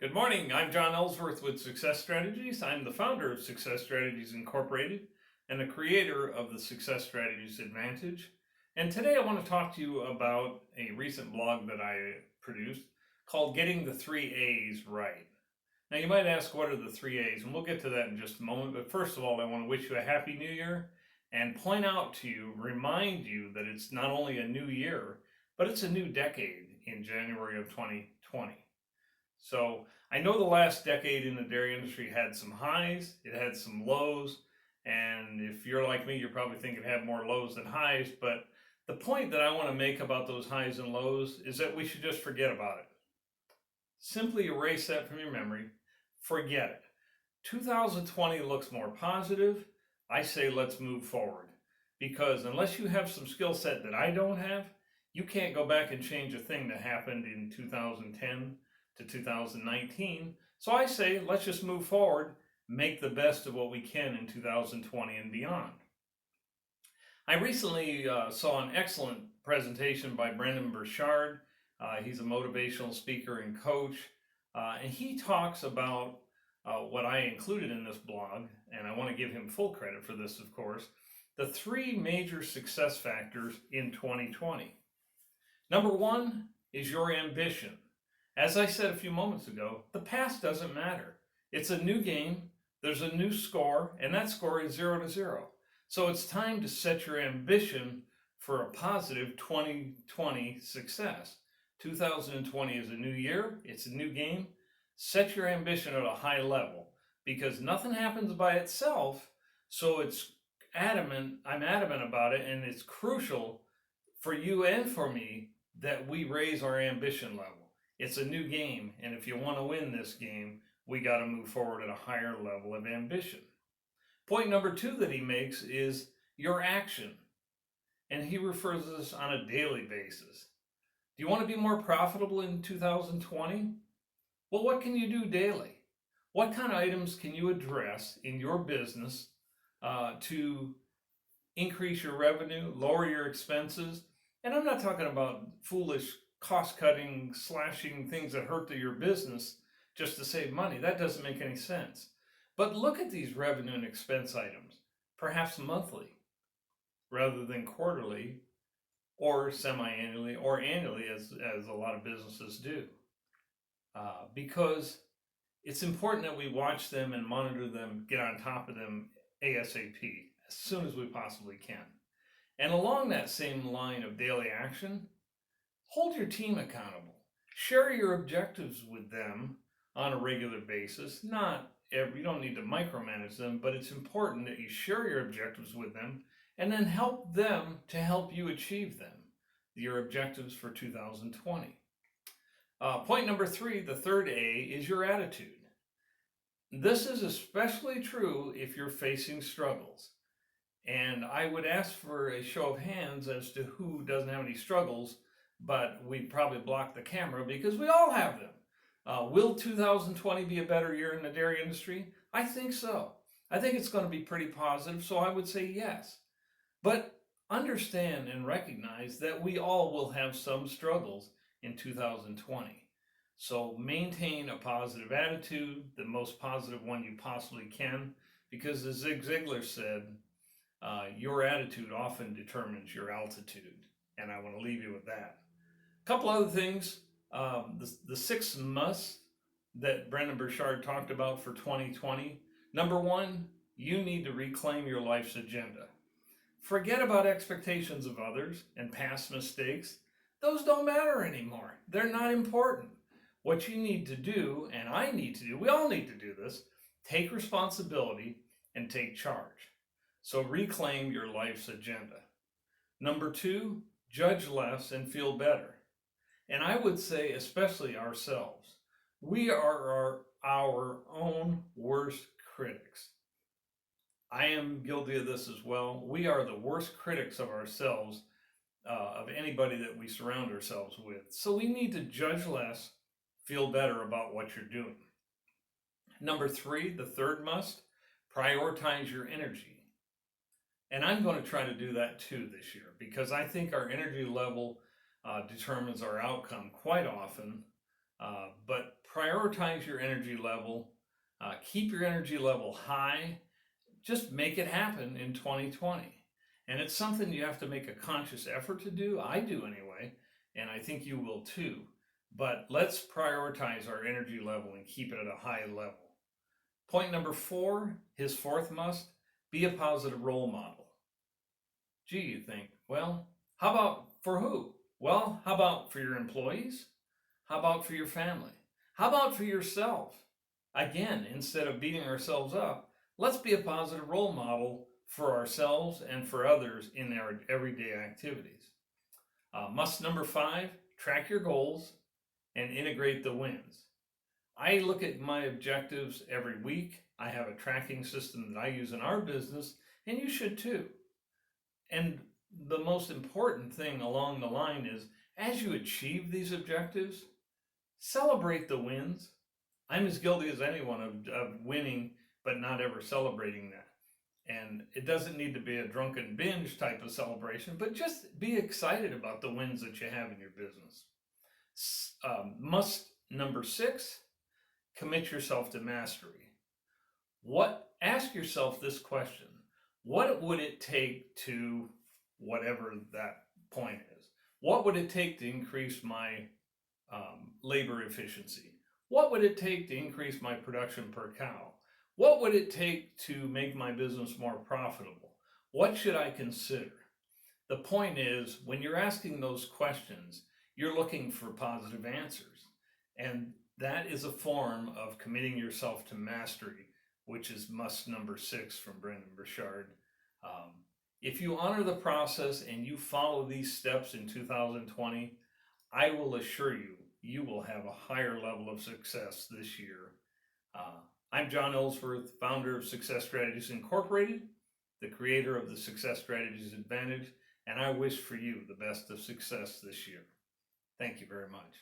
Good morning. I'm John Ellsworth with Success Strategies. I'm the founder of Success Strategies Incorporated and the creator of the Success Strategies Advantage. And today I want to talk to you about a recent blog that I produced called Getting the Three A's Right. Now, you might ask, what are the three A's? And we'll get to that in just a moment. But first of all, I want to wish you a happy new year and point out to you, remind you that it's not only a new year, but it's a new decade in January of 2020. So I know the last decade in the dairy industry had some highs, it had some lows, and if you're like me, you're probably thinking it had more lows than highs. But the point that I want to make about those highs and lows is that we should just forget about it. Simply erase that from your memory, forget it. 2020 looks more positive. I say let's move forward, because unless you have some skill set that I don't have, you can't go back and change a thing that happened in 2010 to 2019. So I say let's just move forward, make the best of what we can in 2020 and beyond. I recently saw an excellent presentation by Brendon Burchard. He's a motivational speaker and coach, and he talks about what I included in this blog, and I want to give him full credit for this, of course, the three major success factors in 2020. Number one is your ambition. As I said a few moments ago, the past doesn't matter. It's a new game, there's a new score, and that score is 0-0. So it's time to set your ambition for a positive 2020 success. 2020 is a new year, it's a new game. Set your ambition at a high level, because nothing happens by itself. So I'm adamant about it, and it's crucial for you and for me that we raise our ambition level. It's a new game, and if you want to win this game, we got to move forward at a higher level of ambition. Point number two that he makes is your action, and he refers to this on a daily basis. Do you want to be more profitable in 2020? Well, what can you do daily? What kind of items can you address in your business to increase your revenue, lower your expenses? And I'm not talking about foolish cost cutting, slashing things that hurt your business just to save money. That doesn't make any sense. But look at these revenue and expense items, perhaps monthly rather than quarterly or semi-annually or annually, as a lot of businesses do. Because it's important that we watch them and monitor them, get on top of them ASAP, as soon as we possibly can. And along that same line of daily action, hold your team accountable. Share your objectives with them on a regular basis. You don't need to micromanage them, but it's important that you share your objectives with them and then help them to help you achieve them, your objectives for 2020. Point number three, the third A, is your attitude. This is especially true if you're facing struggles. And I would ask for a show of hands as to who doesn't have any struggles, but we probably block the camera because we all have them. Will 2020 be a better year in the dairy industry? I think so. I think it's going to be pretty positive, so I would say yes. But understand and recognize that we all will have some struggles in 2020. So maintain a positive attitude, the most positive one you possibly can, because as Zig Ziglar said, your attitude often determines your altitude. And I want to leave you with that. A couple other things. The six musts that Brendon Burchard talked about for 2020. Number one, you need to reclaim your life's agenda. Forget about expectations of others and past mistakes. Those don't matter anymore. They're not important. What you need to do, and I need to do, we all need to do this, take responsibility and take charge. So reclaim your life's agenda. Number two, judge less and feel better. And I would say especially ourselves. We are our own worst critics. I am guilty of this as well. We are the worst critics of ourselves, of anybody that we surround ourselves with. So we need to judge less, feel better about what you're doing. Number three, the third must, prioritize your energy. And I'm going to try to do that too this year, because I think our energy level determines our outcome quite often. But prioritize your energy level, keep your energy level high, just make it happen in 2020. And it's something you have to make a conscious effort to do. I do anyway, and I think you will too. But let's prioritize our energy level and keep it at a high level. Point number 4, his fourth must, be a positive role model. Gee, you think, well, how about for who? Well, how about for your employees? How about for your family? How about for yourself? Again, instead of beating ourselves up, let's be a positive role model for ourselves and for others in our everyday activities. Must number 5, track your goals and integrate the wins. I look at my objectives every week. I have a tracking system that I use in our business, and you should too. And the most important thing along the line is, as you achieve these objectives, celebrate the wins. I'm as guilty as anyone of winning, but not ever celebrating that. And it doesn't need to be a drunken binge type of celebration, but just be excited about the wins that you have in your business. Must number 6, commit yourself to mastery. Ask yourself this question: what would it take to, whatever that point is, what would it take to increase my labor efficiency? What would it take to increase my production per cow? What would it take to make my business more profitable? What should I consider? The point is, when you're asking those questions, you're looking for positive answers. And that is a form of committing yourself to mastery, which is must number 6 from Brendon Burchard. If you honor the process and you follow these steps in 2020, I will assure you, you will have a higher level of success this year. I'm John Ellsworth, founder of Success Strategies Incorporated, the creator of the Success Strategies Advantage, and I wish for you the best of success this year. Thank you very much.